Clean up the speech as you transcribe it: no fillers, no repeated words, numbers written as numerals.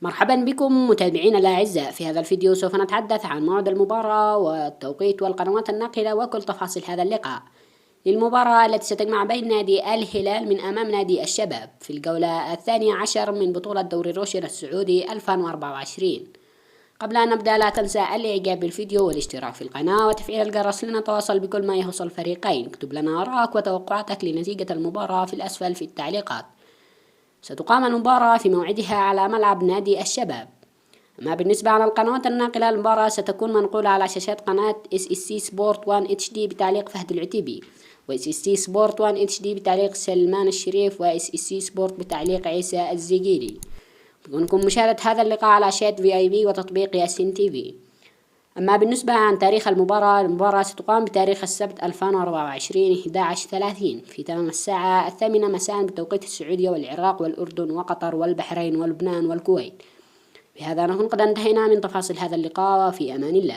مرحبا بكم متابعينا الأعزاء. في هذا الفيديو سوف نتحدث عن موعد المباراة والتوقيت والقنوات الناقلة وكل تفاصيل هذا اللقاء. المباراة التي ستجمع بين نادي الهلال من أمام نادي الشباب في الجولة 12 من بطولة دوري روشن السعودي 2024. قبل أن نبدأ لا تنسى الإعجاب بالفيديو والاشتراك في القناة وتفعيل الجرس لنتواصل بكل ما يخص الفريقين. اكتب لنا آراءك وتوقعاتك لنتيجة المباراة في الأسفل في التعليقات. ستقام المباراة في موعدها على ملعب نادي الشباب. أما بالنسبة على القنوات الناقلة، المباراة ستكون منقولة على شاشات قناة SSC سبورت 1 HD بتعليق فهد العتيبي، و SSC سبورت 1 HD بتعليق سلمان الشريف، و SSC سبورت بتعليق عيسى الزقيري. بإمكانكم مشاهدة هذا اللقاء على شاشة VIP وتطبيق ياسين TV. أما بالنسبة عن تاريخ المباراة ستقام بتاريخ السبت 2024 11/30 في تمام الساعة 8 مساء بتوقيت السعودية والعراق والأردن وقطر والبحرين ولبنان والكويت. بهذا نكون قد انتهينا من تفاصيل هذا اللقاء، وفي أمان الله.